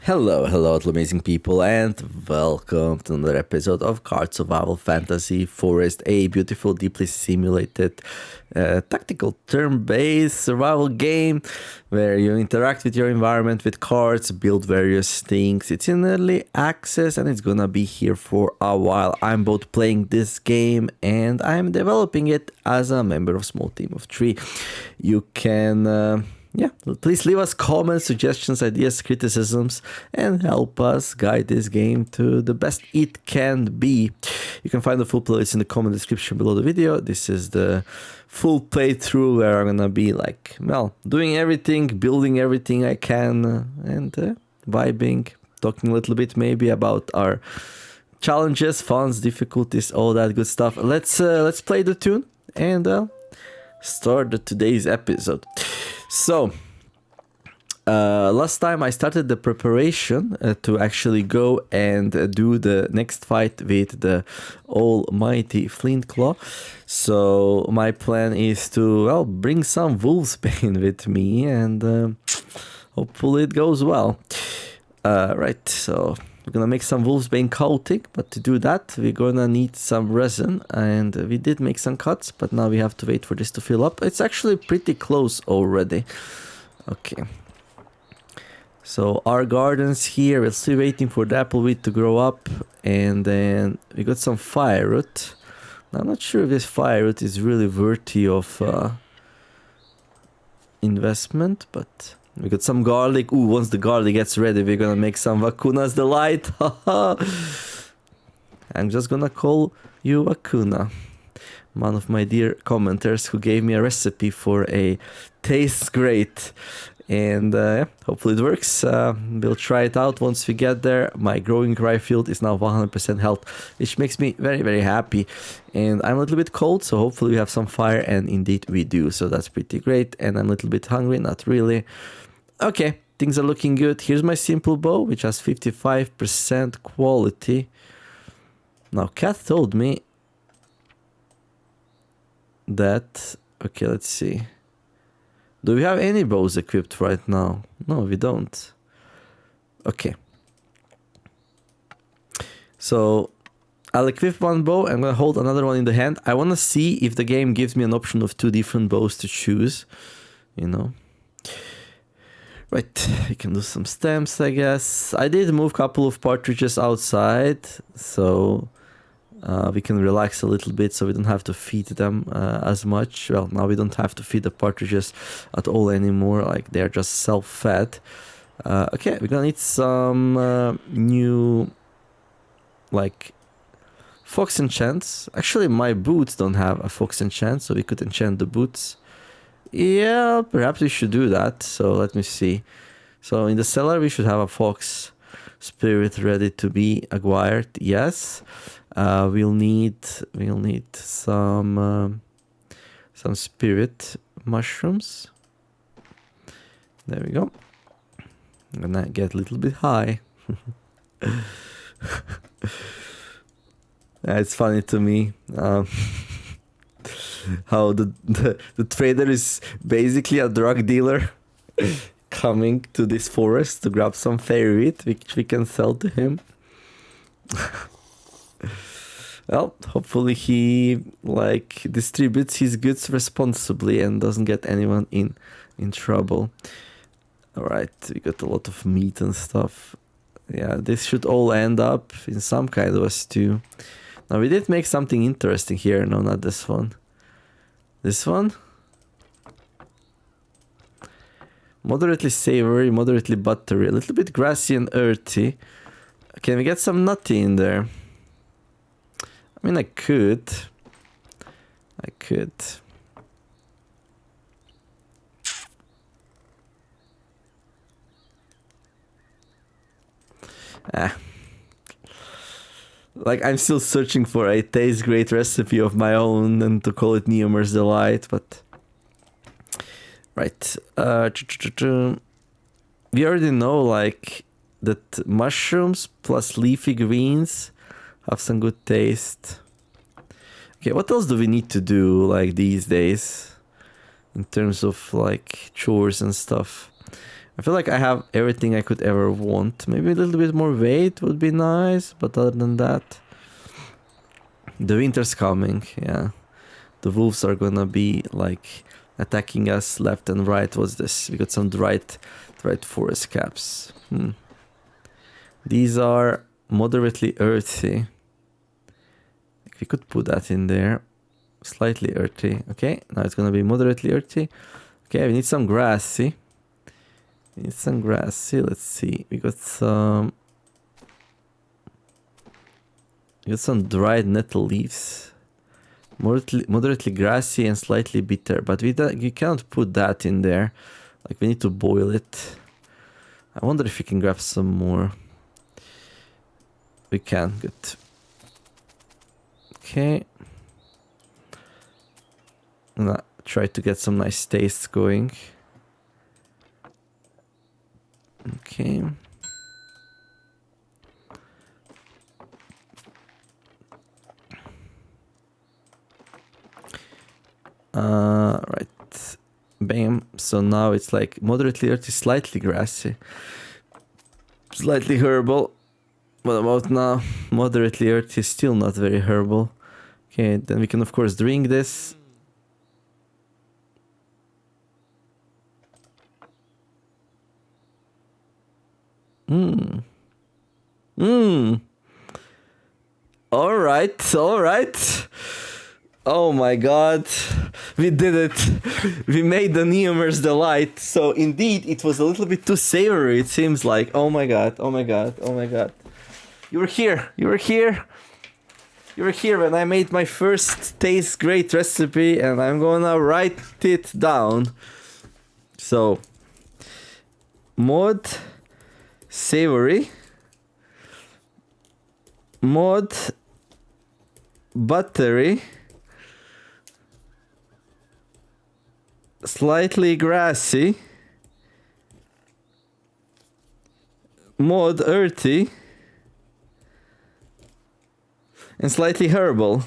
Hello, amazing people, and welcome to another episode of Card Survival Fantasy Forest, a beautiful, deeply simulated, tactical turn-based survival game where you interact with your environment with cards, build various things. It's in early access and it's gonna be here for a while. I'm both playing this game and I'm developing it as a member of a small team of 3. You can... yeah, please leave us comments, suggestions, ideas, criticisms, and help us guide this game to the best it can be. You can find the full playlist in the comment description below the video. This is the full playthrough where I'm gonna be doing everything, building everything I can, and vibing, talking a little bit maybe about our challenges, funds, difficulties, all that good stuff. Let's play the tune and start today's episode. So, last time I started the preparation to actually go and do the next fight with the almighty Flintclaw. So my plan is to, bring some Wolfsbane with me and hopefully it goes well. Right, so we're gonna make some Wolfsbane Chaotic, but to do that we're gonna need some resin, and we did make some cuts, but now we have to wait for this to fill up. It's actually pretty close already. Okay. So our gardens here, we're still waiting for the apple wheat to grow up, and then we got some fire root. Now, I'm not sure if this fire root is really worthy of investment, but we got some garlic. Ooh, once the garlic gets ready, we're gonna make some Vacuna's Delight. I'm just gonna call you Vacuna. One of my dear commenters who gave me a recipe for a tastes great. And hopefully it works. We'll try it out once we get there. My growing rye field is now 100% health, which makes me very, very happy. And I'm a little bit cold, so hopefully we have some fire, and indeed we do. So that's pretty great. And I'm a little bit hungry, not really. Okay, things are looking good. Here's my simple bow, which has 55% quality. Now, Kat told me that... Okay, let's see. Do we have any bows equipped right now? No, we don't. Okay. So, I'll equip one bow. I'm gonna hold another one in the hand. I wanna see if the game gives me an option of 2 different bows to choose. You know. Right, we can do some stems, I guess. I did move a couple of partridges outside, so we can relax a little bit, so we don't have to feed them as much. Well, now we don't have to feed the partridges at all anymore, like they're just self-fed. Okay, we're gonna need some new, fox enchants. Actually, my boots don't have a fox enchant, so we could enchant the boots. Yeah, perhaps we should do that. So let me see. So in the cellar we should have a fox spirit ready to be acquired. Yes. We'll need some spirit mushrooms. There we go. I'm gonna get a little bit high. It's funny to me. How the trader is basically a drug dealer coming to this forest to grab some fairy wheat, which we can sell to him. Well, hopefully he distributes his goods responsibly and doesn't get anyone in trouble. Alright, we got a lot of meat and stuff. Yeah, this should all end up in some kind of a stew. Now we did make something interesting here. No, not this one. This one? Moderately savory, moderately buttery, a little bit grassy and earthy. Can we get some nutty in there? I mean, I could. I'm still searching for a taste great recipe of my own and to call it Neomer's Delight, but... Right. We already know, that mushrooms plus leafy greens have some good taste. Okay, what else do we need to do, these days? In terms of, chores and stuff. I feel like I have everything I could ever want. Maybe a little bit more weight would be nice, but other than that... The winter's coming, yeah. The wolves are gonna be like attacking us left and right. What's this? We got some dried forest caps. These are moderately earthy. We could put that in there. Slightly earthy. Okay, now it's gonna be moderately earthy. Okay, we need some grassy. Let's see. We got some dried nettle leaves. Moderately grassy and slightly bitter. But you cannot put that in there. Like, we need to boil it. I wonder if we can grab some more. We can. Good. Okay. I'm gonna try to get some nice tastes going. Okay. Right. Bam. So now it's like moderately earthy, slightly grassy, slightly herbal. What about now? Moderately earthy, still not very herbal. Okay, then we can of course drink this. All right. Oh my god. We did it. We made the Neomer's Delight. So indeed, it was a little bit too savory, it seems like. Oh my god. You were here when I made my first taste great recipe, and I'm gonna write it down. So, mod savory, mod buttery, slightly grassy, mod earthy, and slightly herbal.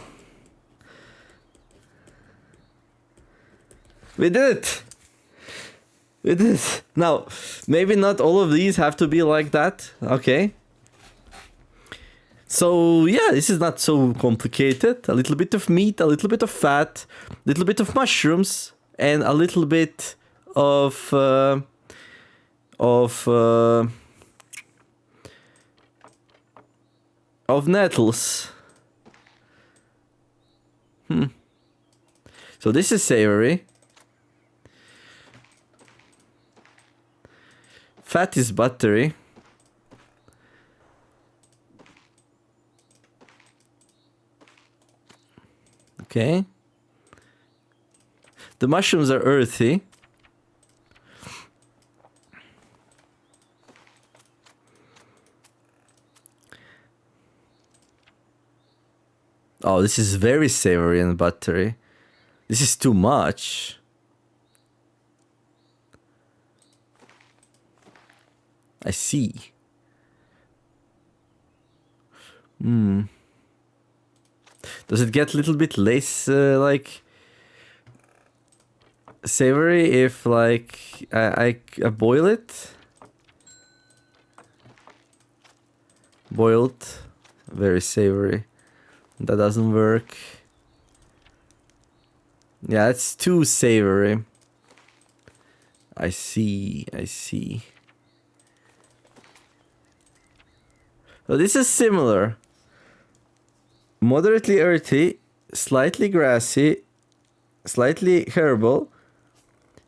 We did it! Now, maybe not all of these have to be like that, okay? So, yeah, this is not so complicated. A little bit of meat, a little bit of fat, a little bit of mushrooms, and a little bit of nettles. So this is savory. Fat is buttery. Okay. The mushrooms are earthy. Oh, this is very savory and buttery. This is too much. I see. Does it get a little bit less, like, savory if, like, I boil it? Boiled, very savory. That doesn't work. Yeah, it's too savory. I see. So this is similar. Moderately earthy, slightly grassy, slightly herbal.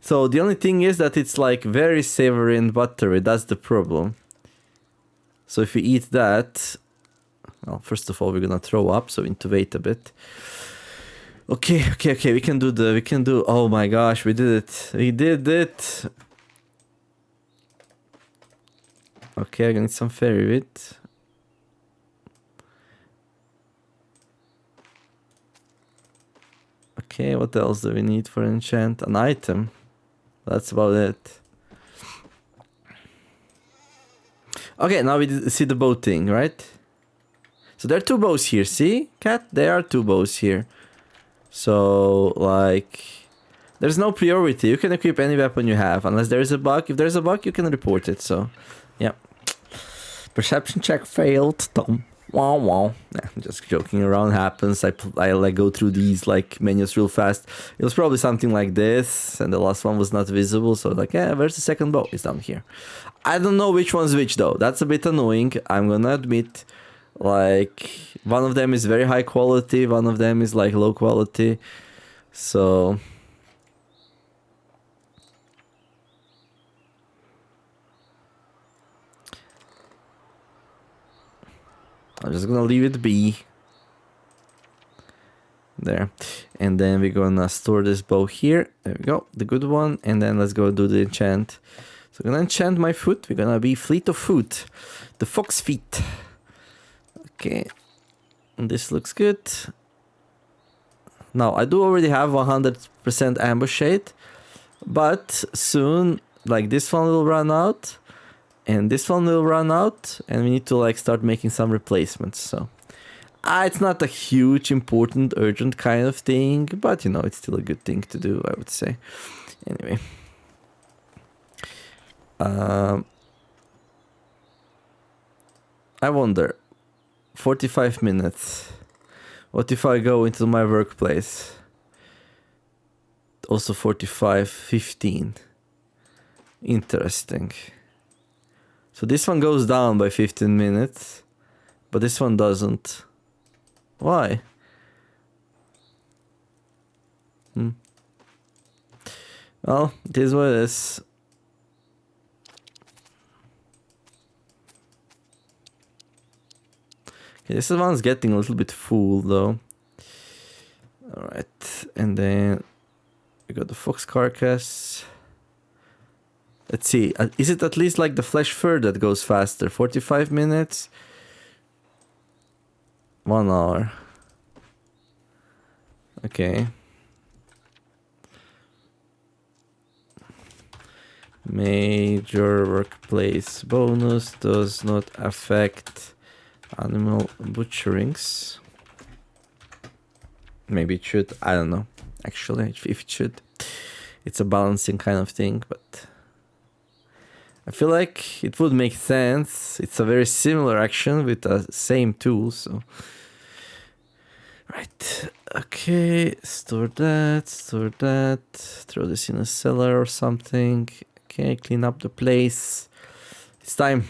So the only thing is that it's like very savory and buttery. That's the problem. So if we eat that, well, first of all, we're gonna throw up, so we need to wait a bit. Okay. We can do. Oh my gosh, we did it. Okay, I'm gonna need some fairy wit. Okay, what else do we need for enchant? An item. That's about it. Okay, now we see the bow thing, right? So there are two bows here, see? Cat? There are two bows here. So, like... There's no priority. You can equip any weapon you have, unless there is a bug. If there's a bug, you can report it, so... Yeah. Perception check failed, Tom. Wow, wow. Yeah, just joking around happens. I like go through these like menus real fast. It was probably something like this, and the last one was not visible, so like, yeah, where's the second bow? It's down here. I don't know which one's which though. That's a bit annoying, I'm gonna admit. Like, one of them is very high quality, one of them is like low quality. So... I'm just gonna leave it be. There. And then we're gonna store this bow here. There we go, the good one. And then let's go do the enchant. So I'm gonna enchant my foot. We're gonna be Fleet of Foot. The Fox Feet. Okay. And this looks good. Now, I do already have 100% Ambuscade. But soon, like this one will run out. And this one will run out, and we need to like start making some replacements, so... it's not a huge, important, urgent kind of thing, but you know, it's still a good thing to do, I would say. Anyway. I wonder, 45 minutes. What if I go into my workplace? Also 45:15. Interesting. So this one goes down by 15 minutes, but this one doesn't. Why? Well, it is what it is. Okay, this one's getting a little bit full though. Alright, and then we got the fox carcass. Let's see, is it at least like the flesh fur that goes faster? 45 minutes? 1 hour. Okay. Major workplace bonus does not affect animal butcherings. Maybe it should, I don't know. Actually, if it should. It's a balancing kind of thing, but... I feel like it would make sense. It's a very similar action with the same tool, so... Right, okay, store that, throw this in a cellar or something. Okay, clean up the place. It's time.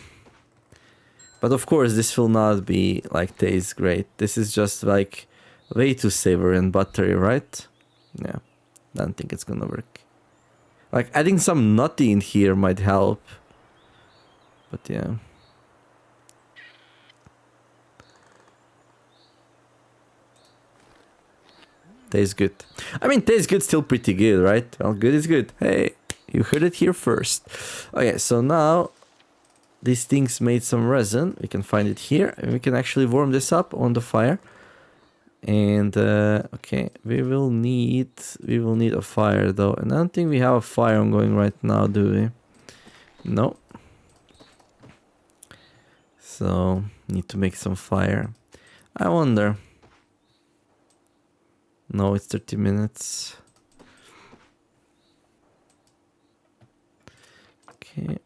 But of course, this will not be, like, taste great. This is just, like, way too savory and buttery, right? Yeah, don't think it's gonna work. Like, adding some nutty in here might help. But yeah. Tastes good. I mean, tastes good, still pretty good, right? Well, good is good. Hey, you heard it here first. Okay, so now these things made some resin. We can find it here, and we can actually warm this up on the fire. And okay, we will need a fire though, and I don't think we have a fire ongoing right now, do we? No. So need to make some fire. I wonder. No, it's 30 minutes. Okay.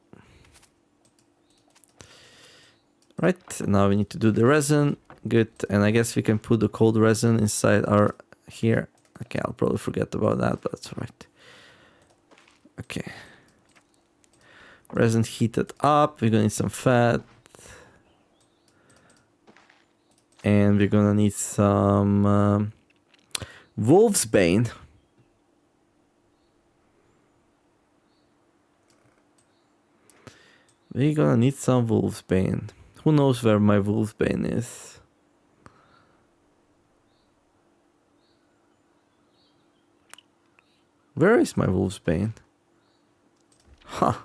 Right, now we need to do the resin. Good, and I guess we can put the cold resin inside our here. Okay, I'll probably forget about that, but that's right. Okay. Resin heated up. We're gonna need some fat. And we're gonna need some Wolfsbane. We're gonna need some Wolfsbane. Who knows where my Wolfsbane is? Where is my Wolfsbane? Huh.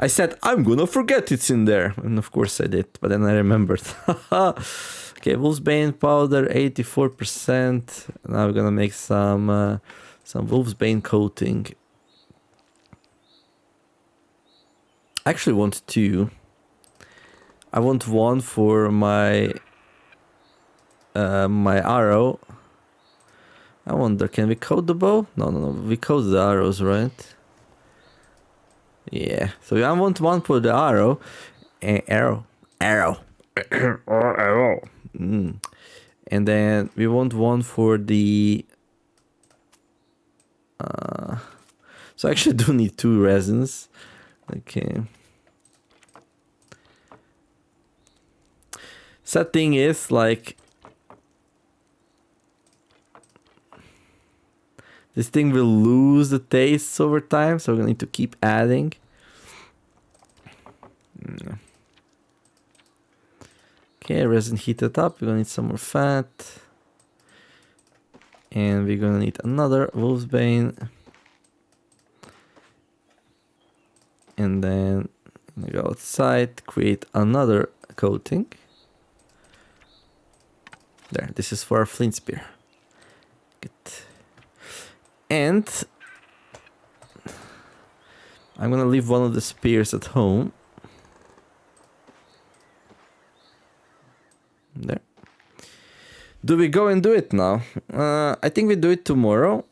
I said, I'm gonna forget it's in there. And of course I did, but then I remembered. Okay, Wolfsbane powder, 84%. Now we're gonna make some Wolfsbane coating. I actually want 2. I want 1 for my my arrow, I wonder, can we code the bow? No. We code the arrows, right? Yeah. So I want one for the arrow. Arrow. Arrow. And then we want one for the... so I actually do need 2 resins. Okay. Sad thing is, like... this thing will lose the taste over time, so we're gonna need to keep adding. Okay, resin heated up. We're gonna need some more fat. And we're gonna need another wolfsbane. And then I'm gonna go outside, create another coating. There, this is for our flint spear. Good. And I'm gonna leave one of the spears at home. There. Do we go and do it now? I think we do it tomorrow.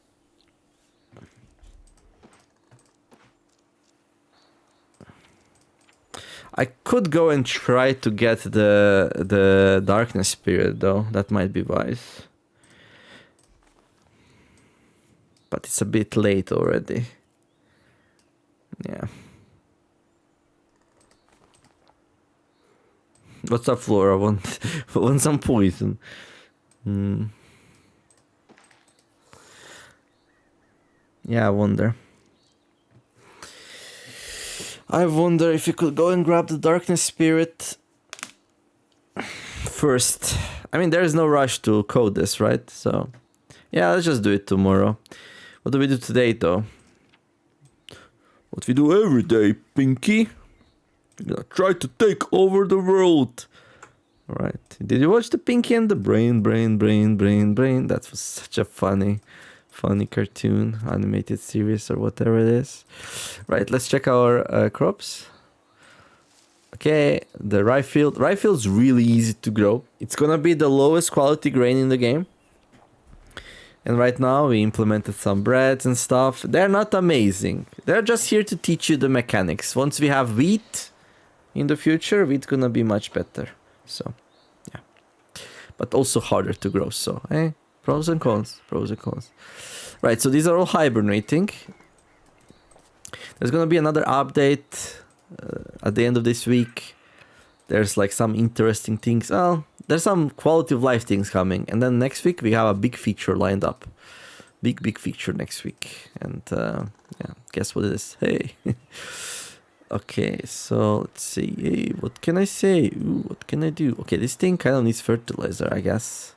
I could go and try to get the darkness spirit though. That might be wise. But it's a bit late already. Yeah. What's up, Flora? Want some poison? Yeah, I wonder. I wonder if you could go and grab the darkness spirit first. I mean, there is no rush to code this, right? So, yeah, let's just do it tomorrow. What do we do today, though? What we do every day, Pinky. We're gonna try to take over the world. Alright. Did you watch the Pinky and the Brain? That was such a funny cartoon, animated series or whatever it is. Right, let's check our crops. Okay, the rye field. Rye field's really easy to grow. It's gonna be the lowest quality grain in the game. And right now we implemented some breads and stuff. They're not amazing. They're just here to teach you the mechanics. Once we have wheat in the future, wheat's gonna be much better. So, yeah. But also harder to grow, so, pros and cons. Right, so these are all hibernating. There's gonna be another update at the end of this week. There's like some interesting things. Oh, there's some quality of life things coming. And then next week we have a big feature lined up. Big feature next week. And yeah, guess what it is? Hey. Okay, so let's see. Hey, what can I say? Ooh, what can I do? Okay, this thing kind of needs fertilizer, I guess.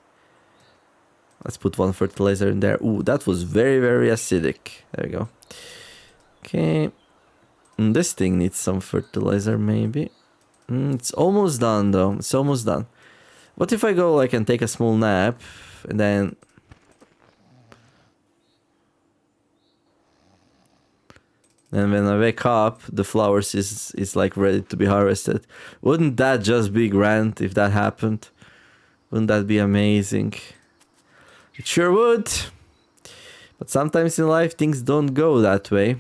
Let's put one fertilizer in there. Ooh, that was very, very acidic. There we go. Okay. And this thing needs some fertilizer, maybe. It's almost done, though. It's almost done. What if I go, like, and take a small nap, and then... and when I wake up, the flowers is like, ready to be harvested. Wouldn't that just be grand if that happened? Wouldn't that be amazing? It sure would. But sometimes in life, things don't go that way.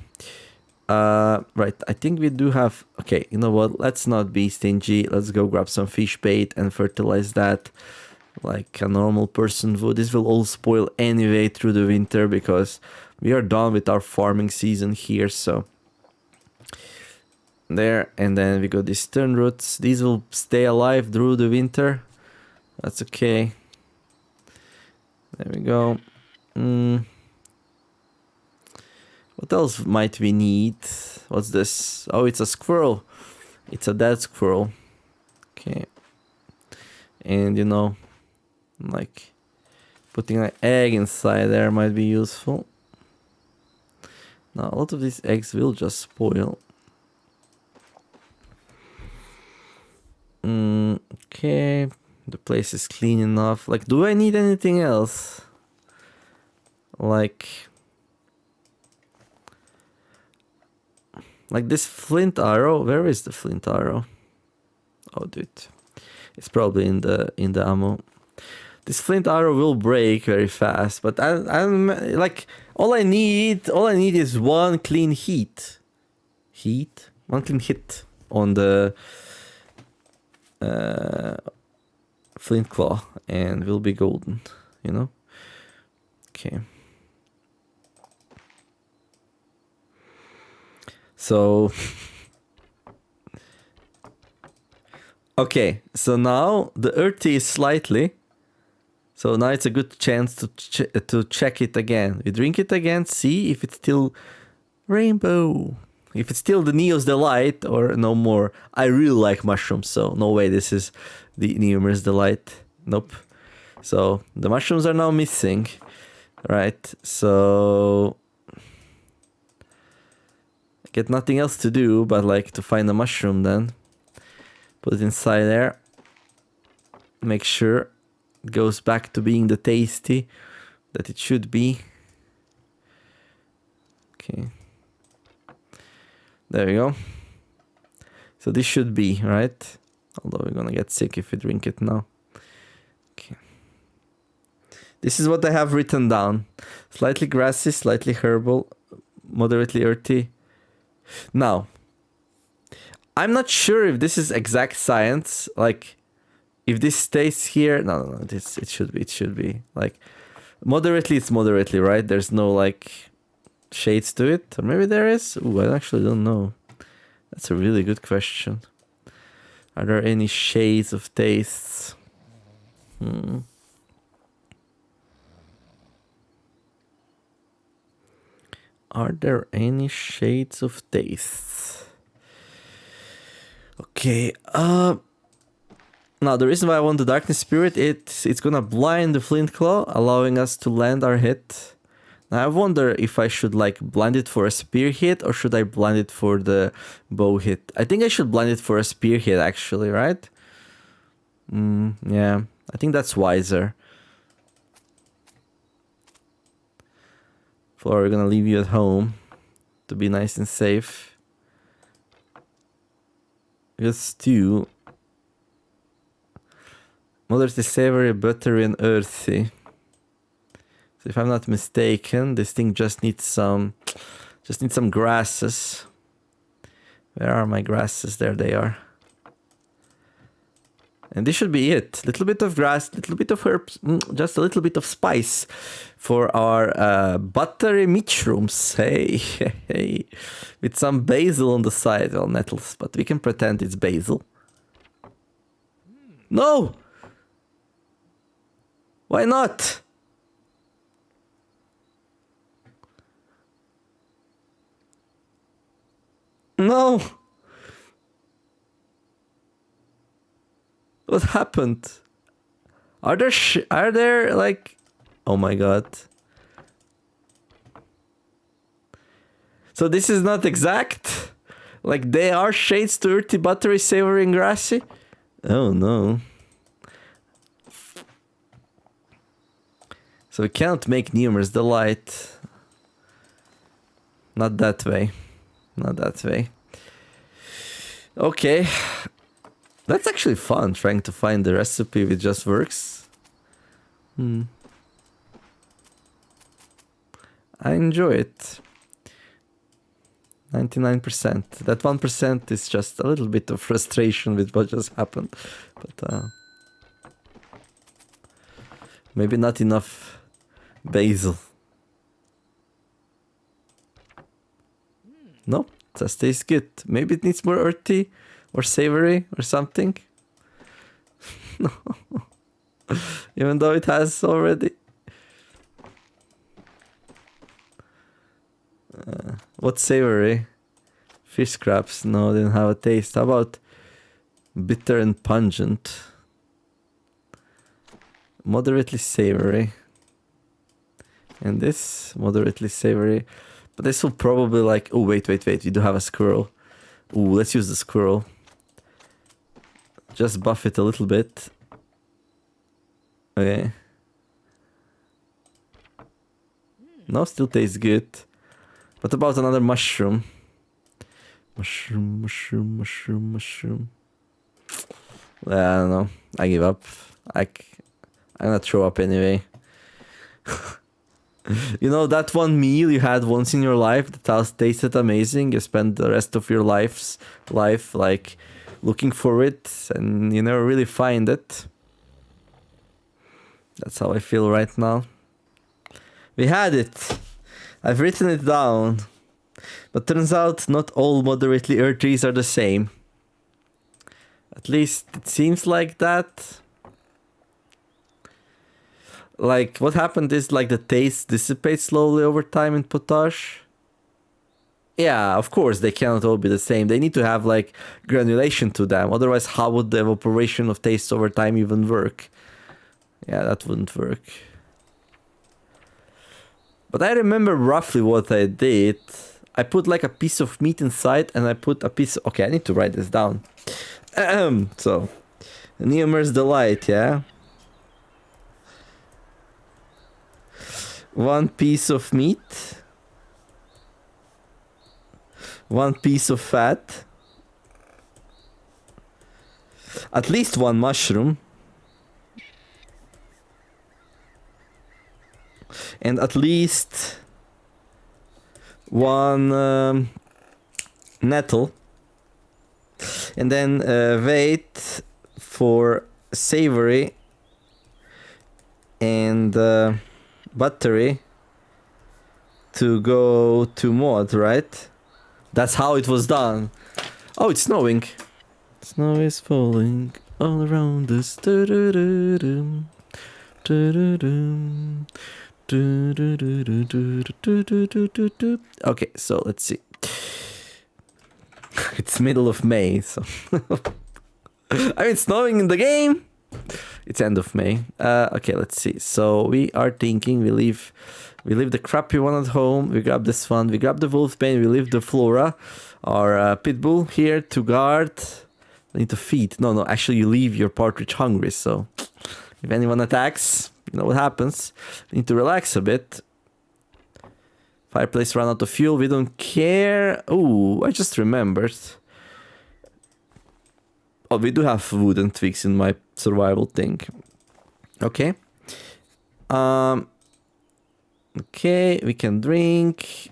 Right, I think we do have... okay, you know what? Let's not be stingy. Let's go grab some fish bait and fertilize that like a normal person would. This will all spoil anyway through the winter because we are done with our farming season here, so... there, and then we got these turn roots. These will stay alive through the winter. That's okay. There we go. What else might we need? What's this? Oh, it's a squirrel. It's a dead squirrel. Okay. And you know, like putting an egg inside there might be useful. Now, a lot of these eggs will just spoil. Okay. The place is clean enough. Like, do I need anything else? Like this flint arrow. Where is the flint arrow? Oh, dude, it's probably in the ammo. This flint arrow will break very fast, but I'm like all I need is one clean one clean hit on the flint claw, and we'll be golden, you know. Okay. So okay, so now the earthy is slightly. So now it's a good chance to check it again. We drink it again, see if it's still rainbow. If it's still the Neo's Delight or no more. I really like mushrooms, so no way this is the Neomer's Delight. Nope. So the mushrooms are now missing. Right, so I get nothing else to do but like to find a mushroom then. Put it inside there. Make sure it goes back to being the tasty that it should be. Okay. There we go. So this should be, right? Although we're gonna get sick if we drink it now. Okay. This is what I have written down. Slightly grassy, slightly herbal, moderately earthy. Now, I'm not sure if this is exact science. Like, if this stays here, no, it should be like moderately. It's moderately, right? There's no like shades to it, or maybe there is. Ooh, I actually don't know. That's a really good question. Are there any shades of tastes? Are there any shades of tastes? Okay. Now the reason why I want the Darkness Spirit, it's gonna blind the Flint Claw, allowing us to land our hit. Now I wonder if I should like blind it for a spear hit or should I blind it for the bow hit. I think I should blind it for a spear hit actually, right? Yeah, I think that's wiser. Flora, we're gonna leave you at home to be nice and safe. Just stew. Moderately savory, buttery, and earthy. So if I'm not mistaken, this thing just needs some grasses. Where are my grasses? There they are. And this should be it. Little bit of grass, little bit of herbs, just a little bit of spice for our buttery mushrooms. Hey, hey, with some basil on the side. Well, nettles, but we can pretend it's basil. No! Why not? No! What happened? Are there like... Oh my god. So this is not exact? Like they are shades to earthy, buttery, savory, and grassy? Oh no. So we can't make Neomer's Delight. Not that way. Not that way. Okay. That's actually fun, trying to find the recipe which just works. I enjoy it. 99%. That 1% is just a little bit of frustration with what just happened. But maybe not enough basil. No, it just tastes good. Maybe it needs more earthy or savory or something. No. Even though it has already. What's savory? Fish scraps. No, they didn't have a taste. How about bitter and pungent? Moderately savory. And this, moderately savory. But this will probably like... Oh, wait. You do have a squirrel. Ooh, let's use the squirrel. Just buff it a little bit. Okay. No, still tastes good. What about another mushroom? Mushroom. I don't know. I give up. I I'm gonna throw up anyway. You know that one meal you had once in your life that tasted amazing? You spend the rest of your life like looking for it and you never really find it. That's how I feel right now. We had it. I've written it down. But turns out not all moderately Earth trees are the same. At least it seems like that. Like, what happened is, like, the taste dissipates slowly over time in potage. Yeah, of course, they cannot all be the same. They need to have, like, granulation to them. Otherwise, how would the evaporation of taste over time even work? Yeah, that wouldn't work. But I remember roughly what I did. I put, like, a piece of meat inside, and I put a piece... Okay, I need to write this down. So, Neomer's Delight, yeah? 1 piece of meat, 1 piece of fat, at least 1 mushroom, and at least 1 nettle, and then wait for savory and buttery to go to mod, right? That's how it was done. Oh, it's snowing. Snow is falling all around us. Okay, so let's see. It's middle of May, so I mean, it's snowing in the game. It's end of May. Okay, let's see. So we are thinking we leave the crappy one at home. We grab this one. We grab the Wolfsbane. We leave the Flora, our Pitbull here to guard. I need to feed. No. Actually, you leave your partridge hungry. So if anyone attacks, you know what happens. You need to relax a bit. Fireplace ran out of fuel. We don't care. Oh, I just remembered. Oh, we do have wood and twigs in my survival thing. Okay. Okay, we can drink.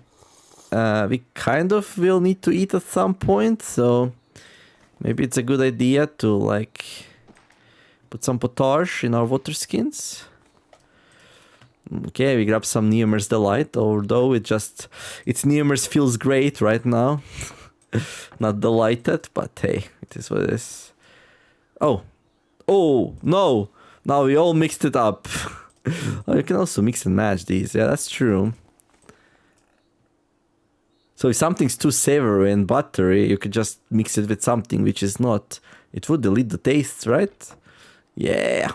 We kind of will need to eat at some point, so maybe it's a good idea to like put some potage in our water skins. Okay, we grab some Neomer's Delight, although it's Neomer's feels great right now. Not delighted, but hey, it is what it is. Oh, no! Now we all mixed it up. Oh, you can also mix and match these. Yeah, that's true. So if something's too savory and buttery, you could just mix it with something which is not. It would delete the tastes, right? Yeah.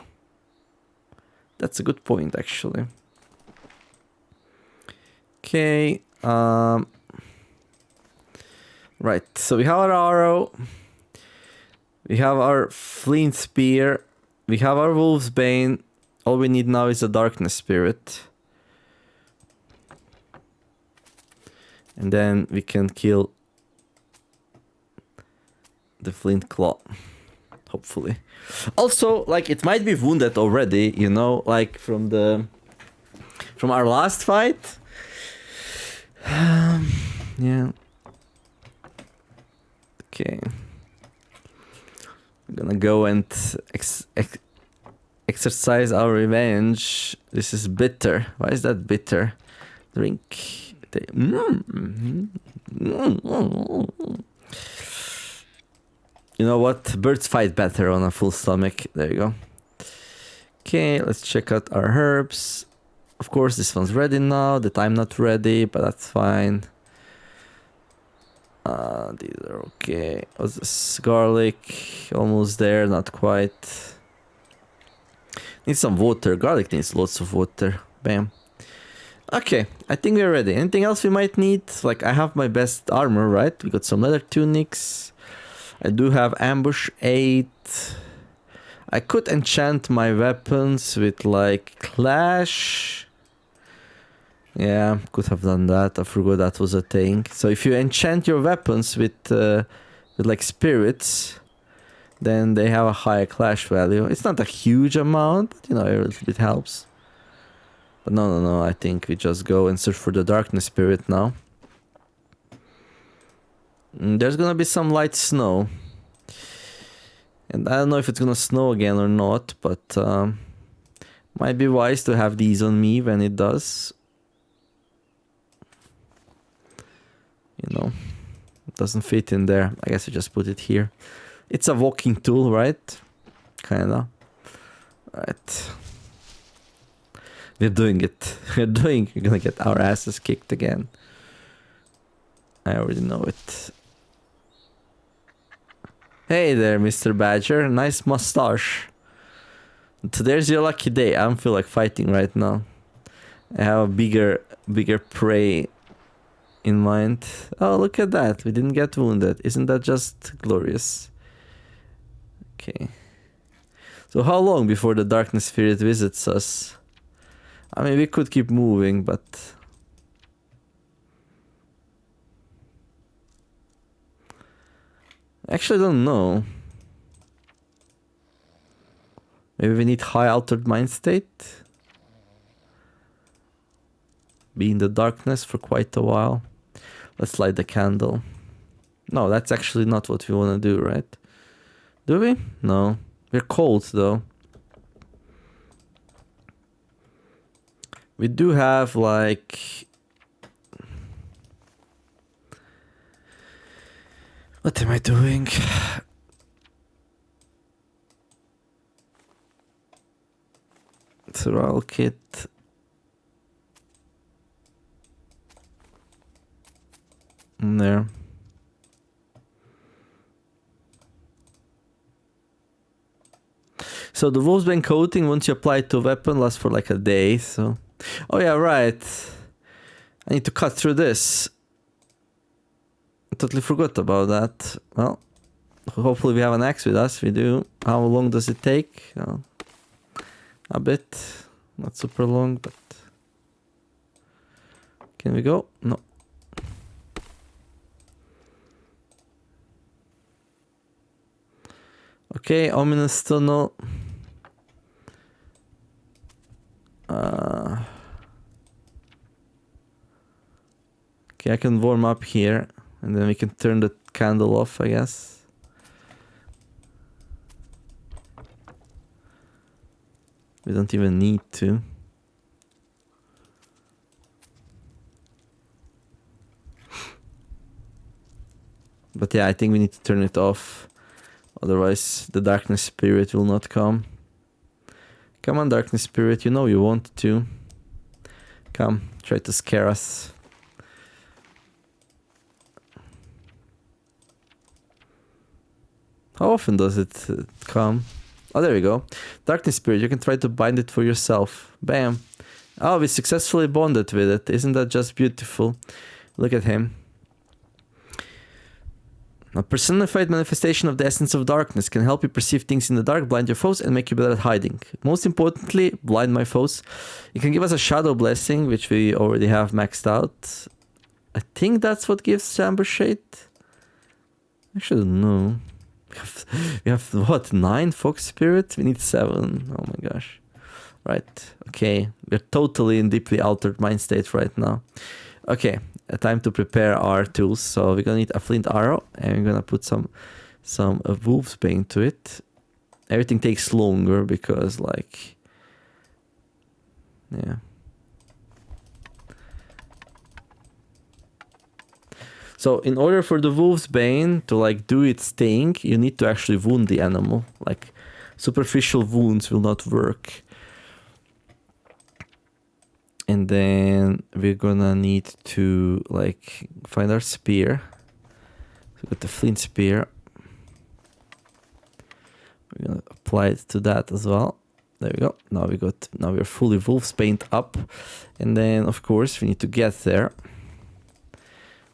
That's a good point, actually. Okay. Right, so we have our arrow. We have our flint spear. We have our wolf's bane. All we need now is a darkness spirit. And then we can kill the flint claw. Hopefully. Also, like, it might be wounded already, you know, like from our last fight. Yeah. Okay. I'm gonna go and exercise our revenge. This is bitter. Why is that bitter? Drink. You know what? Birds fight better on a full stomach. There you go. Okay, let's check out our herbs. Of course, this one's ready now. That I'm not ready, but that's fine. These are okay. What's this? Garlic. Almost there, not quite. Need some water. Garlic needs lots of water. Bam. Okay, I think we're ready. Anything else we might need? Like, I have my best armor, right? We got some leather tunics. I do have ambush 8. I could enchant my weapons with, like, clash. Yeah, could have done that. I forgot that was a thing. So if you enchant your weapons with like spirits, then they have a higher clash value. It's not a huge amount, but you know, a little bit helps. But no, I think we just go and search for the Darkness Spirit now. There's gonna be some light snow. And I don't know if it's gonna snow again or not, but might be wise to have these on me when it does. You know, it doesn't fit in there. I guess I just put it here. It's a walking tool, right? Kinda. Right. We're doing it. We're gonna get our asses kicked again. I already know it. Hey there, Mr. Badger. Nice mustache. Today's your lucky day. I don't feel like fighting right now. I have a bigger prey in mind. Oh, look at that. We didn't get wounded. Isn't that just glorious? Okay. So how long before the Darkness Spirit visits us? I mean, we could keep moving, but... Actually, I don't know. Maybe we need high altered mind state. Be in the darkness for quite a while. Let's light the candle. No, that's actually not what we want to do, right? Do we? No. We're cold, though. We do have, like... What am I doing? Survival kit. In there. So the Wolfsbane coating, once you apply it to a weapon, lasts for like a day, so... Oh yeah, right. I need to cut through this. I totally forgot about that. Well, hopefully we have an axe with us. We do. How long does it take? A bit. Not super long, but... Can we go? No. Okay, ominous tunnel. Okay, I can warm up here, and then we can turn the candle off, I guess. We don't even need to. But yeah, I think we need to turn it off. Otherwise, the Darkness Spirit will not come. Come on, Darkness Spirit, you know you want to. Come, try to scare us. How often does it come? Oh, there we go. Darkness Spirit, you can try to bind it for yourself. Bam. Oh, we successfully bonded with it. Isn't that just beautiful? Look at him. A personified manifestation of the essence of darkness can help you perceive things in the dark, blind your foes, and make you better at hiding. Most importantly, blind my foes. It can give us a shadow blessing, which we already have maxed out. I think that's what gives Chamber Shade. Actually, no. We have what, 9 Fox Spirits? We need 7. Oh my gosh. Right. Okay. We're totally in deeply altered mind state right now. Okay. Time to prepare our tools. So we're gonna need a flint arrow, and we're gonna put some Wolfsbane to it. Everything takes longer because, like, yeah. So in order for the Wolfsbane to like do its thing, you need to actually wound the animal. Like, superficial wounds will not work. And then we're gonna need to like find our spear. So we got the flint spear. We're gonna apply it to that as well. There we go. Now we're fully Wolfsbaned up. And then of course we need to get there.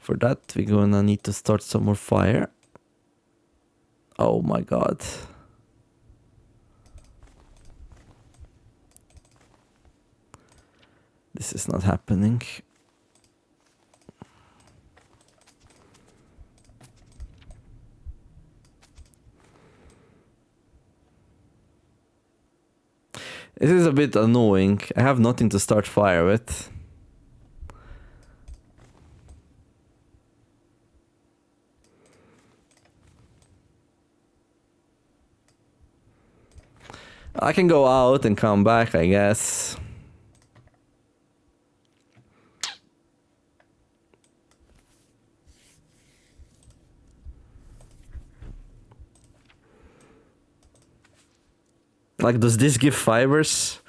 For that we're gonna need to start some more fire. Oh my god. This is not happening. This is a bit annoying. I have nothing to start fire with. I can go out and come back, I guess. Like, does this give fibers?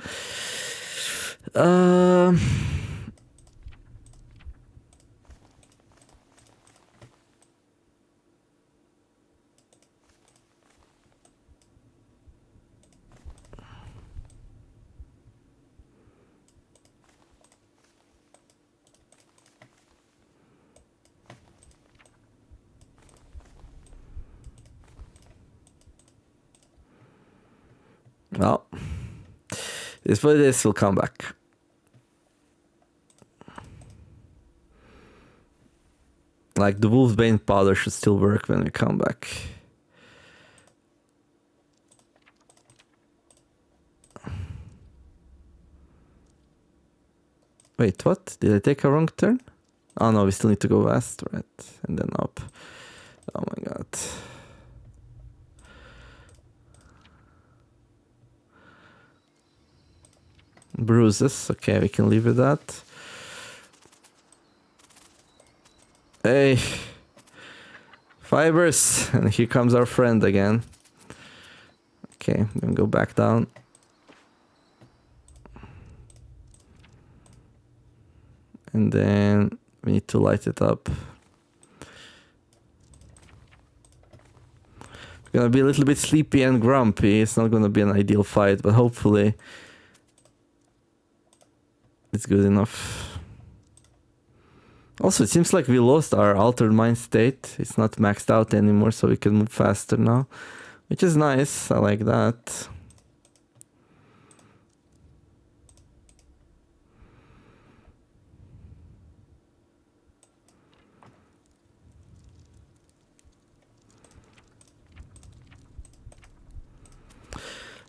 Well, this will come back. Like, the Wolfsbane powder should still work when we come back. Wait, what? Did I take a wrong turn? Oh no, we still need to go west, right? And then up. Oh my god. Bruises. Okay, we can leave with that. Hey. Fibers. And here comes our friend again. Okay, I'm gonna go back down. And then we need to light it up. We're gonna be a little bit sleepy and grumpy. It's not gonna be an ideal fight, but hopefully it's good enough. Also, it seems like we lost our altered mind state. It's not maxed out anymore, so we can move faster now, which is nice. I like that.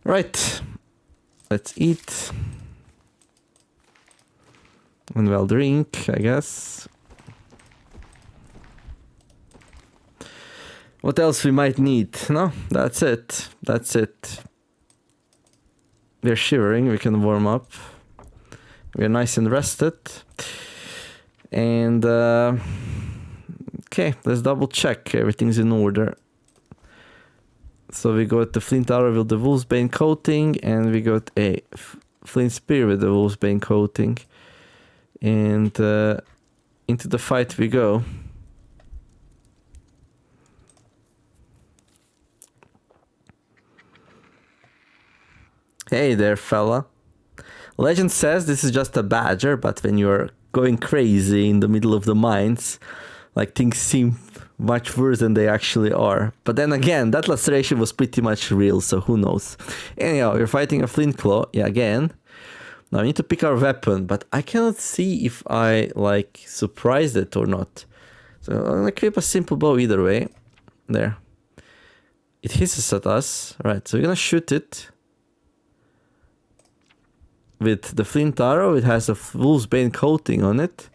Right, let's eat. And we'll drink, I guess. What else we might need? No, that's it. That's it. We're shivering, we can warm up. We're nice and rested. And, okay, let's double check. Everything's in order. So we got the Flint Arrow with the Wolfsbane coating, and we got a Flint Spear with the Wolfsbane coating. And into the fight we go. Hey there, fella. Legend says this is just a badger, but when you're going crazy in the middle of the mines, like, things seem much worse than they actually are. But then again, that laceration was pretty much real, so who knows. Anyhow, we're fighting a Flint Claw, yeah, again. Now I need to pick our weapon, but I cannot see if I, like, surprised it or not. So I'm gonna equip a simple bow either way. There. It hisses at us. Right, so we're gonna shoot it with the Flint Arrow. It has a Wolfsbane coating on it.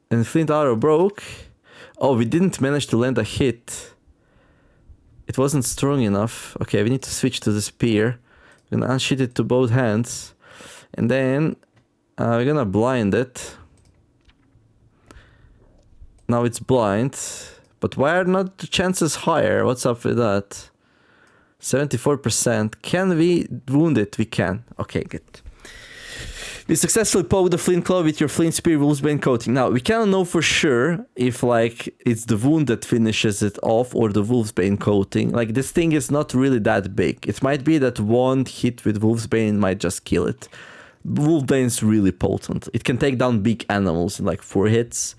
And Flint Arrow broke. Oh, we didn't manage to land a hit. It wasn't strong enough. Okay, we need to switch to the spear. We're gonna unsheath it to both hands. And then we're gonna blind it. Now it's blind. But why are not the chances higher? What's up with that? 74%. Can we wound it? We can. Okay, good. We successfully poked the Flint Claw with your Flint Spear Wolfsbane coating. Now, we cannot know for sure if, like, it's the wound that finishes it off or the Wolfsbane coating. Like, this thing is not really that big. It might be that one hit with Wolfsbane might just kill it. Wolfbane's really potent. It can take down big animals in, like, 4 hits,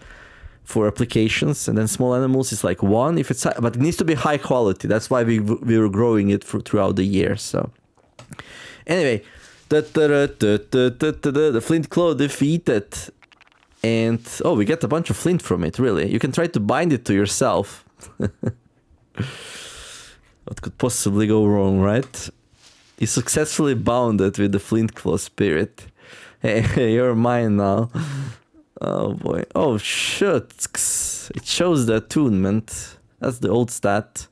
4 applications, and then small animals is like 1 if it's, but it needs to be high quality. That's why we were growing it throughout the year. So, anyway. The Flint Claw defeated. And, oh, we get a bunch of flint from it, really. You can try to bind it to yourself. What could possibly go wrong, right? You successfully bounded with the Flint Claw spirit. Hey, you're mine now. Oh boy. Oh shit. It shows the attunement. That's the old stat.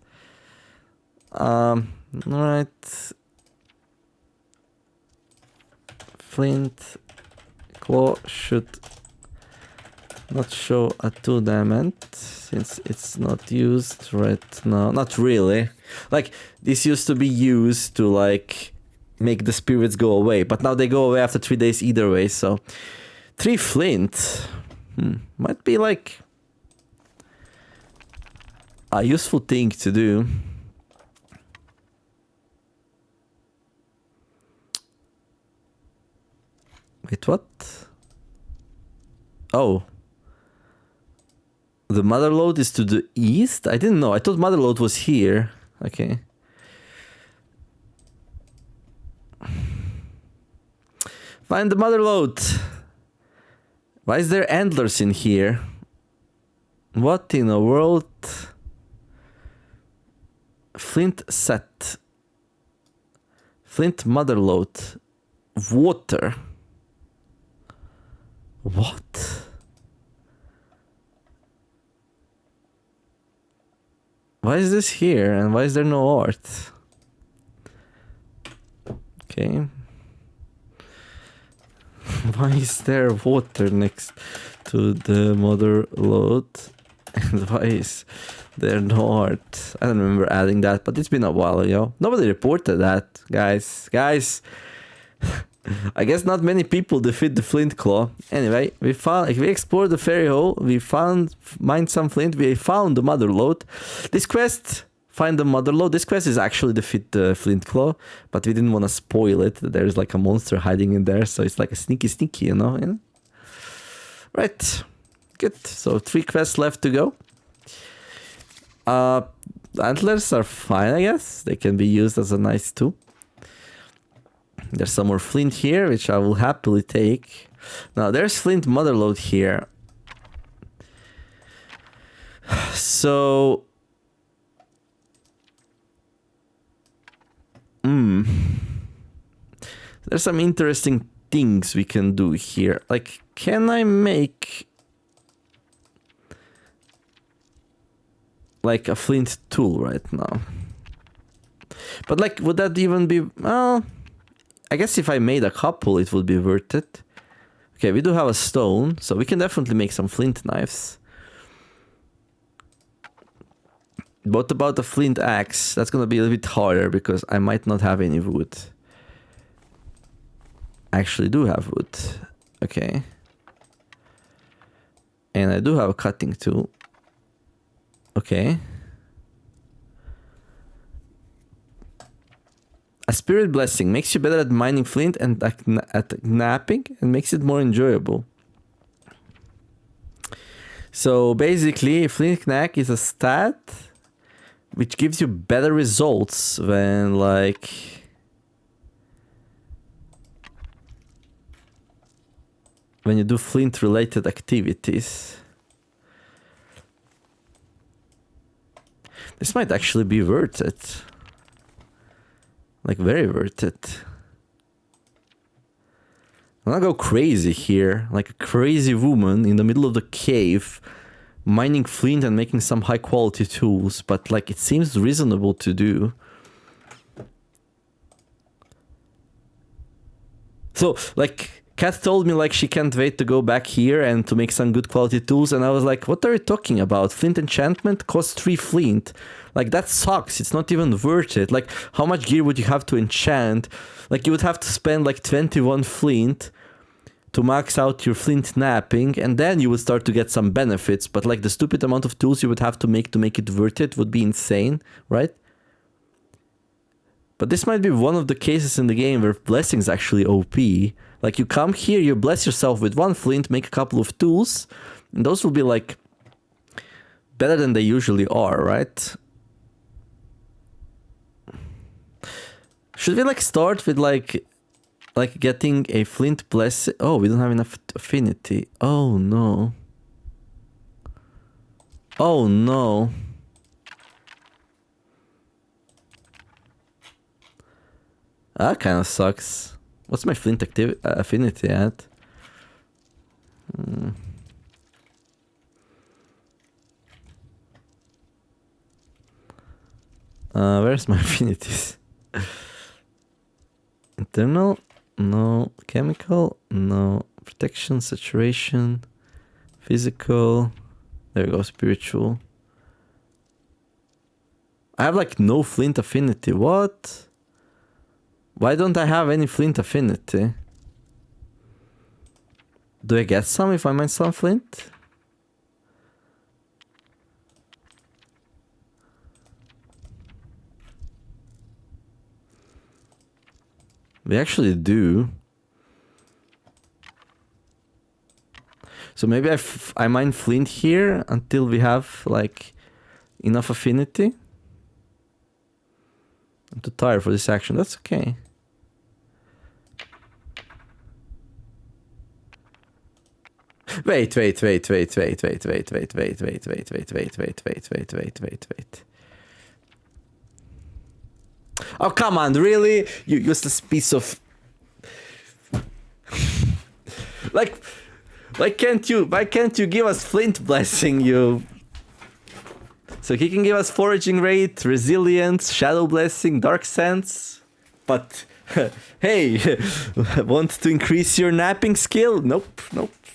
Alright. Flint Claw should not show attunement since it's not used right now. Not really. Like, this used to be used to, like, make the spirits go away, but now they go away after 3 days either way, so 3 flint might be like a useful thing to do. Wait, what? Oh, the mother lode is to the east? I didn't know. I thought mother lode was here. Okay. Find the mother lode. Why is there antlers in here? What in the world? Flint set. Flint mother lode. Water. What? Why is this here and why is there no art? Okay. Why is there water next to the mother lode? And why is there no art? I don't remember adding that, but it's been a while, yo. Nobody reported that, guys. Guys, I guess not many people defeat the Flint Claw. Anyway, we explored the ferry hole, we mined some flint, we found the mother lode. This quest, find the mother lode. This quest is actually defeat the Flint Claw, but we didn't want to spoil it. There's like a monster hiding in there, so it's like a sneaky, you know? Yeah? Right, good. So 3 quests left to go. Antlers are fine, I guess. They can be used as a nice tool. There's some more flint here, which I will happily take. Now, there's flint mother lode here. So... There's some interesting things we can do here. Like, can I make... like a flint tool right now? But like, would that even be... well... I guess if I made a couple, it would be worth it. Okay, we do have a stone, so we can definitely make some flint knives. What about the flint axe? That's gonna be a little bit harder because I might not have any wood. I actually do have wood. Okay. And I do have a cutting tool. Okay. A spirit blessing makes you better at mining flint and at knapping and makes it more enjoyable. So basically, flint knack is a stat which gives you better results when when you do flint related activities. This might actually be worth it. Like, very worth it. I'm gonna go crazy here. Like a crazy woman in the middle of the cave, mining flint and making some high quality tools. But like, it seems reasonable to do. So, like, Kat told me like she can't wait to go back here and to make some good quality tools, and I was like, what are you talking about? Flint enchantment costs 3 flint. Like, that sucks. It's not even worth it. Like, how much gear would you have to enchant? Like, you would have to spend like 21 flint to max out your flint knapping, and then you would start to get some benefits. But like, the stupid amount of tools you would have to make it worth it would be insane, right? But this might be one of the cases in the game where blessing's actually OP. Like, you come here, you bless yourself with 1 flint, make a couple of tools, and those will be like better than they usually are, right? Should we like start with like getting a flint blessing? Oh, we don't have enough affinity. Oh no. Oh no. That kind of sucks. What's my flint affinity at? Where's my affinities? Internal? No. Chemical? No. Protection, saturation, physical. There we go, spiritual. I have like no flint affinity. What? Why don't I have any flint affinity? Do I get some if I mine some flint? We actually do. So maybe I mine flint here until we have like enough affinity. I'm too tired for this action. That's okay. Wait. Oh, come on, really? You useless piece of... like, why can't you give us flint blessing, you? So he can give us foraging rate, resilience, shadow blessing, dark sense. But, hey, want to increase your napping skill? Nope.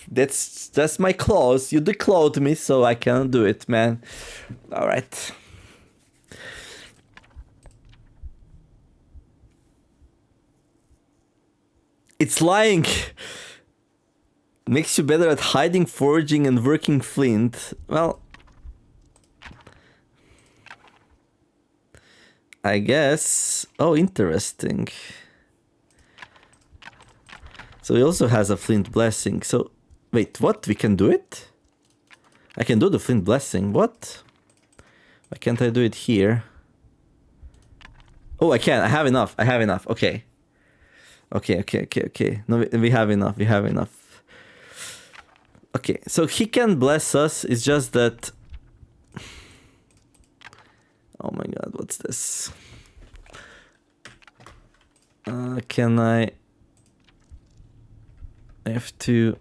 That's my clause. You declawed me, so I can't do it, man. Alright. It's lying. Makes you better at hiding, foraging, and working flint. Well, I guess. Oh, interesting. So he also has a flint blessing. So, wait, what? We can do it? I can do the flint blessing. What? Why can't I do it here? Oh, I can. I have enough. Okay. Okay. No, we have enough. Okay, so he can bless us. It's just that... Oh my god, what's this? Can I have to...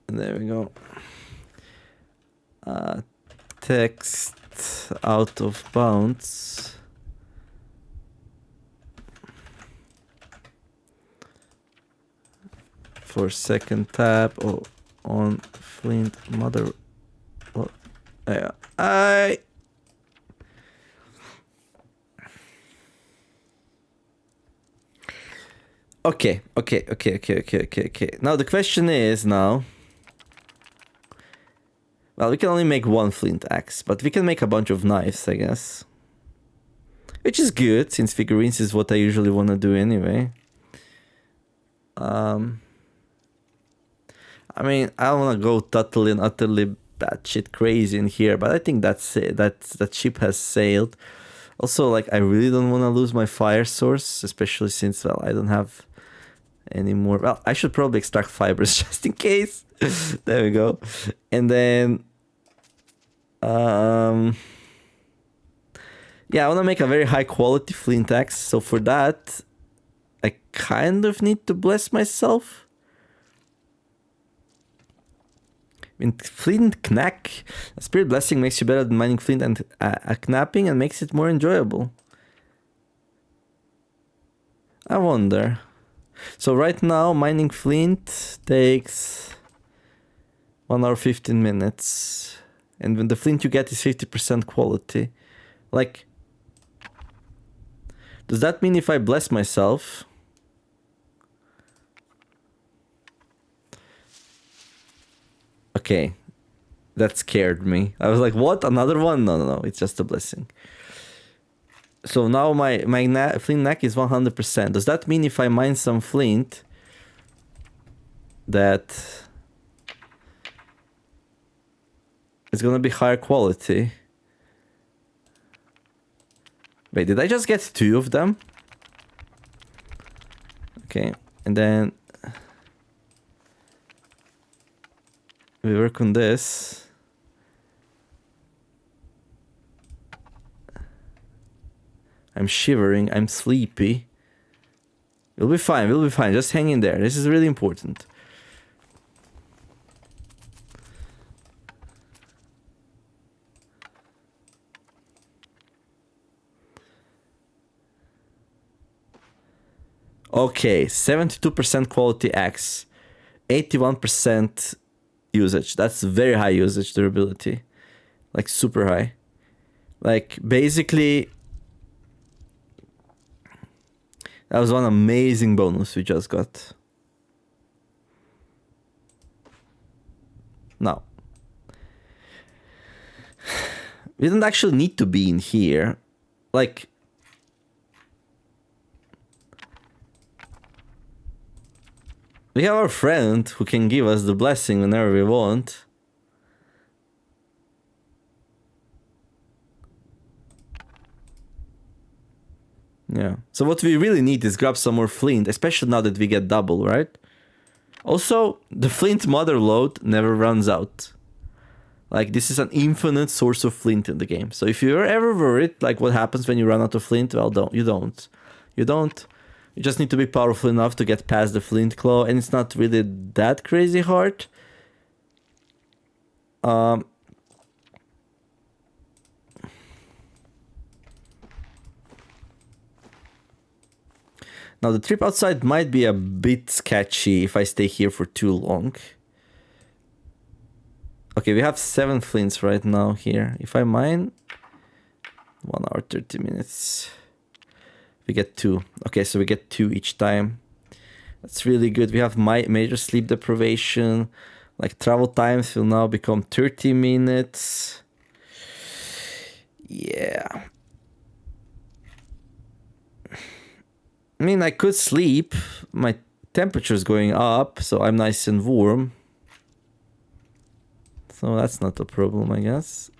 There we go. Text out of bounds. For second tab on flint mother. Well, yeah, Okay. Now the question is now. Well, we can only make one flint axe, but we can make a bunch of knives, I guess. Which is good, since figurines is what I usually want to do anyway. I mean, I don't want to go totally and utterly batshit crazy in here, but I think that's it. That ship has sailed. Also, like, I really don't want to lose my fire source, especially since, well, I don't have any more. Well, I should probably extract fibers just in case. There we go. And then, yeah, I want to make a very high quality flint axe. So for that, I kind of need to bless myself. In flint knack, a spirit blessing makes you better at mining flint and knapping and makes it more enjoyable. I wonder. So right now, mining flint takes 1 hour 15 minutes. And when the flint you get is 50% quality. Like, does that mean if I bless myself... Okay, that scared me. I was like, what? Another one? No. It's just a blessing. So now my flint knack is 100%. Does that mean if I mine some flint that it's gonna be higher quality? Wait, did I just get 2 of them? Okay, and then we work on this. I'm shivering. I'm sleepy. We'll be fine. We'll be fine. Just hang in there. This is really important. Okay, 72% quality X, 81% usage. That's very high usage durability. Like super high. Like basically, that was one amazing bonus we just got. Now, we don't actually need to be in here. Like, we have our friend who can give us the blessing whenever we want. Yeah. So what we really need is grab some more flint, especially now that we get double, right? Also, the flint mother load never runs out. Like, this is an infinite source of flint in the game. So if you're ever worried, like, what happens when you run out of flint, well, you don't. You just need to be powerful enough to get past the flint claw, and it's not really that crazy hard. Now, the trip outside might be a bit sketchy if I stay here for too long. Okay, we have 7 flints right now here. If I mine, 1 hour, 30 minutes. We get 2. Okay, so we get 2 each time. That's really good. We have major sleep deprivation. Like, travel times will now become 30 minutes. Yeah. I mean, I could sleep. My temperature's going up, so I'm nice and warm. So that's not a problem, I guess.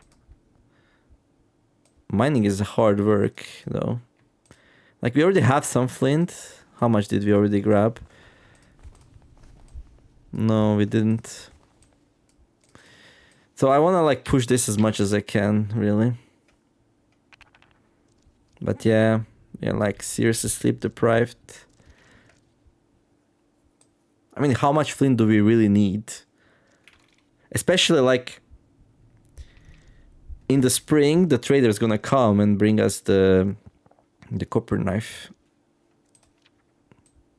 Mining is hard work, though. Like, we already have some flint. How much did we already grab? No, we didn't. So I want to, like, push this as much as I can, really. But yeah, like, seriously sleep deprived. I mean, how much flint do we really need? Especially, like, in the spring, the trader's gonna come and bring us the copper knife.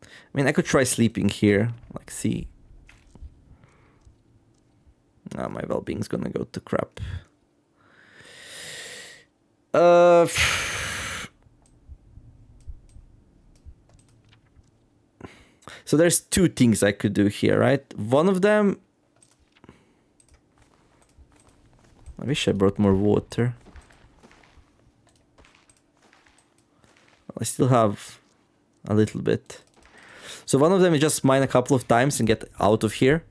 I mean, I could try sleeping here. Like, see. My well-being's gonna go to crap. So there's 2 things I could do here, right? One of them... I wish I brought more water. I still have a little bit. So one of them is just mine a couple of times and get out of here.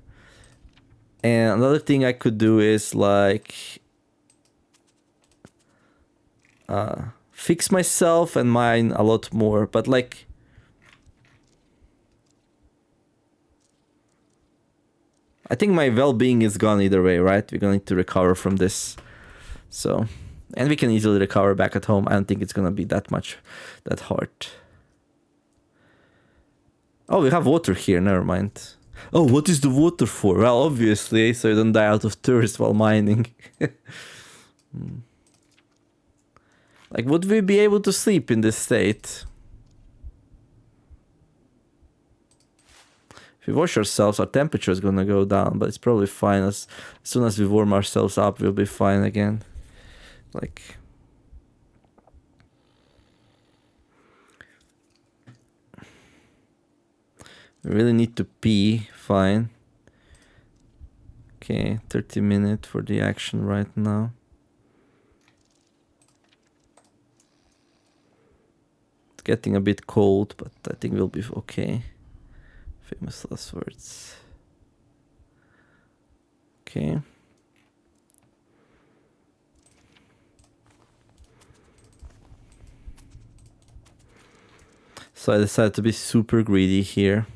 And another thing I could do is, like, fix myself and mine a lot more. But, like, I think my well-being is gone either way, right? We're gonna need to recover from this. So, and we can easily recover back at home. I don't think it's gonna be that hard. Oh, we have water here, never mind. Oh, what is the water for? Well, obviously, so you don't die out of thirst while mining. Like, would we be able to sleep in this state? If we wash ourselves, our temperature is gonna go down, but it's probably fine. As soon as we warm ourselves up, we'll be fine again. Like... we really need to pee. Fine. Okay, 30 minutes for the action right now. It's getting a bit cold, but I think we'll be okay. Famous last words. Okay. So I decided to be super greedy here.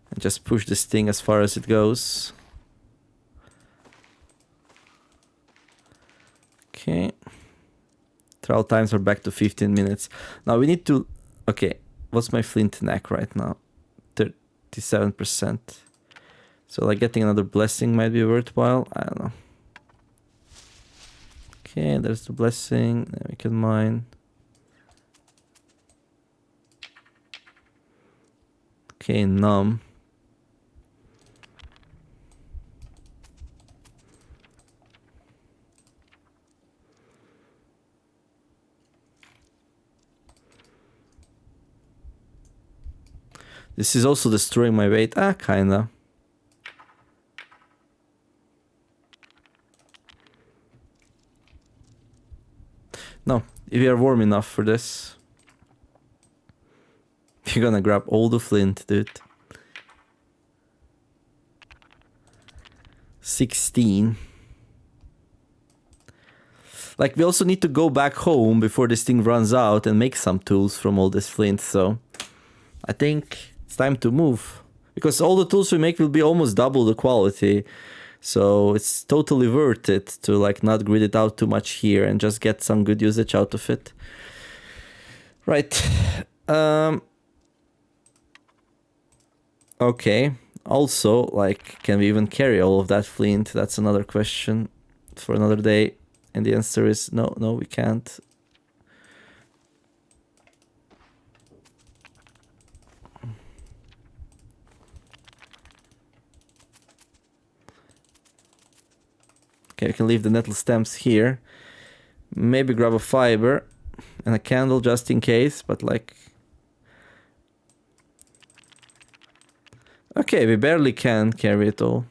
And just push this thing as far as it goes. Okay. Travel times are back to 15 minutes. Now we need to... Okay, what's my flint knack right now? 37%. So like getting another blessing might be worthwhile. I don't know. Okay, there's the blessing. Then we can mine. Okay, numb. This is also destroying my weight. Ah, kinda. No, if you are warm enough for this, you're gonna grab all the flint, dude. 16. Like, we also need to go back home before this thing runs out and make some tools from all this flint, so I think it's time to move. Because all the tools we make will be almost double the quality, so it's totally worth it to like not grid it out too much here and just get some good usage out of it. Right. Okay. Also, like, can we even carry all of that flint? That's another question for another day. And the answer is no, we can't. Okay, I can leave the nettle stems here. Maybe grab a fiber and a candle just in case, but like... Okay, we barely can carry it all.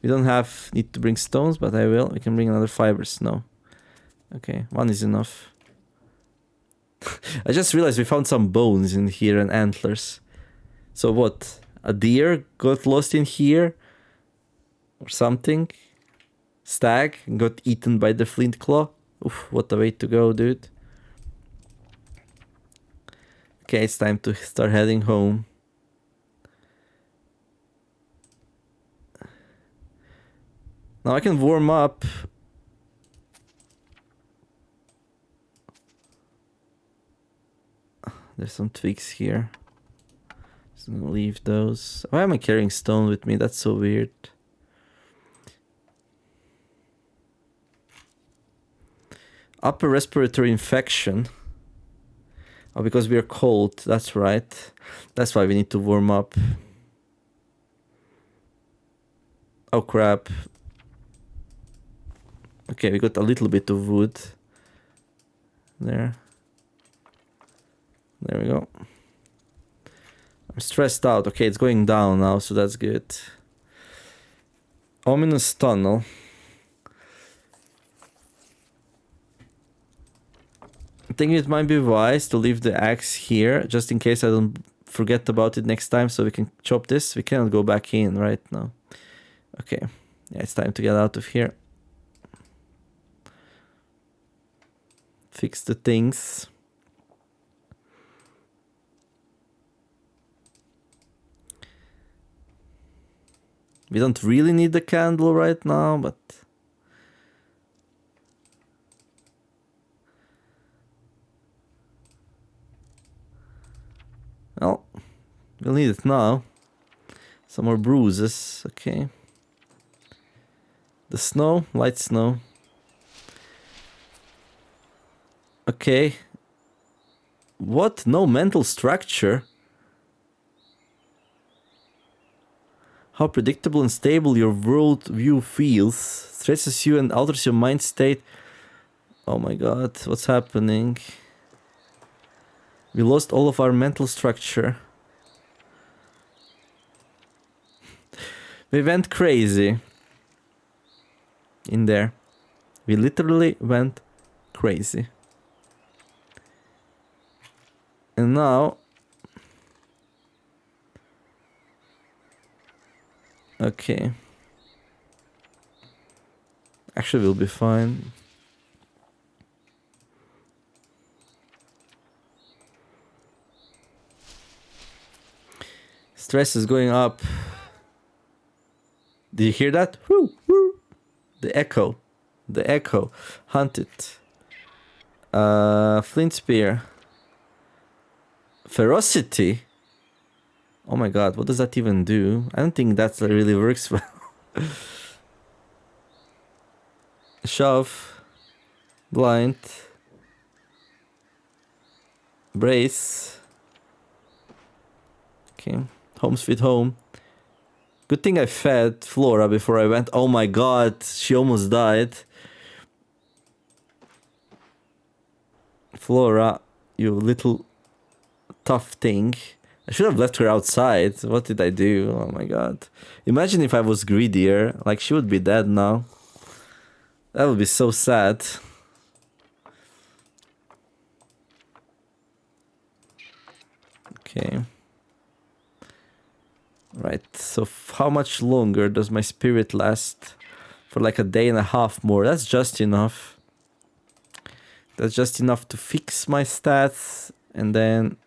We don't need to bring stones, but I will. We can bring another fibers. No. Okay, one is enough. I just realized we found some bones in here and antlers. So what? A deer got lost in here? Or something? Stag got eaten by the flint claw? Oof, what a way to go, dude. Okay, it's time to start heading home. Now I can warm up. There's some twigs here. Just gonna leave those. Why am I carrying stone with me? That's so weird. Upper respiratory infection. Oh, because we are cold. That's right. That's why we need to warm up. Oh, crap. Okay, we got a little bit of wood. There. There we go. I'm stressed out. Okay, it's going down now, so that's good. Ominous tunnel. I think it might be wise to leave the axe here, just in case I don't forget about it next time, so we can chop this. We cannot go back in right now. Okay. Yeah, it's time to get out of here. Fix the things. We don't really need the candle right now, but... Well, we'll need it now. Some more bruises, okay. The snow, light snow. Okay. What? No mental structure? How predictable and stable your world view feels. Stresses you and alters your mind state. Oh my god, what's happening? We lost all of our mental structure. We went crazy. In there. We literally went crazy. And now... Okay. Actually, we'll be fine. Stress is going up. Did you hear that? Woo, woo. The echo. The echo. Hunt it. Flint Spear. Ferocity? Oh my god, what does that even do? I don't think that really works well. Shove. Blind. Brace. Okay. Home sweet home. Good thing I fed Flora before I went. Oh my god, she almost died. Flora, you little tough thing. I should have left her outside. What did I do? Oh my god. Imagine if I was greedier. Like, she would be dead now. That would be so sad. Okay. Right, so how much longer does my spirit last? For like a day and a half more. That's just enough. That's just enough to fix my stats and then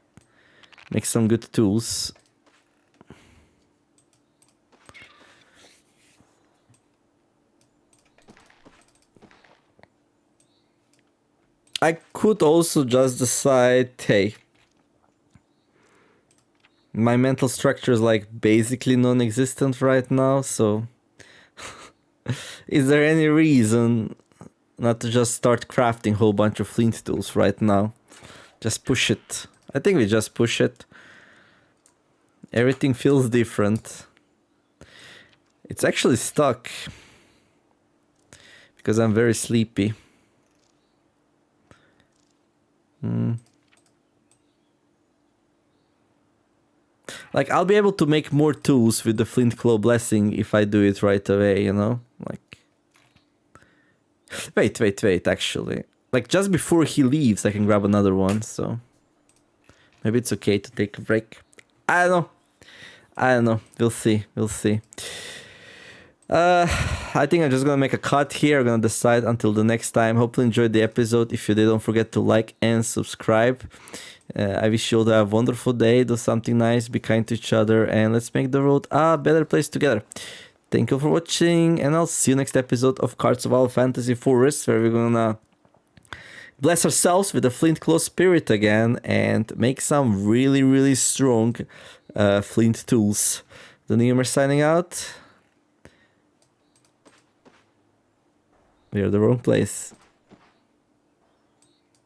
make some good tools. I could also just decide, hey, my mental structure is like basically non-existent right now, so is there any reason not to just start crafting a whole bunch of flint tools right now? Just push it. I think we just push it. Everything feels different. It's actually stuck because I'm very sleepy. Like, I'll be able to make more tools with the Flint Claw Blessing if I do it right away, you know? Like... Wait, actually. Like, just before he leaves, I can grab another one, so... Maybe it's okay to take a break. I don't know. We'll see. I think I'm just gonna make a cut here. I'm gonna decide until the next time. Hopefully enjoyed the episode. If you did, don't forget to like and subscribe. I wish you all to have a wonderful day. Do something nice. Be kind to each other. And let's make the world a better place together. Thank you for watching. And I'll see you next episode of Cards of Our Fantasy Forest, where we're gonna bless ourselves with the Flint Claw Spirit again and make some really, really strong flint tools. The Neomer signing out. We're in the wrong place.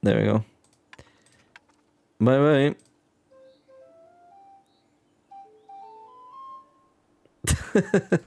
There we go. Bye bye.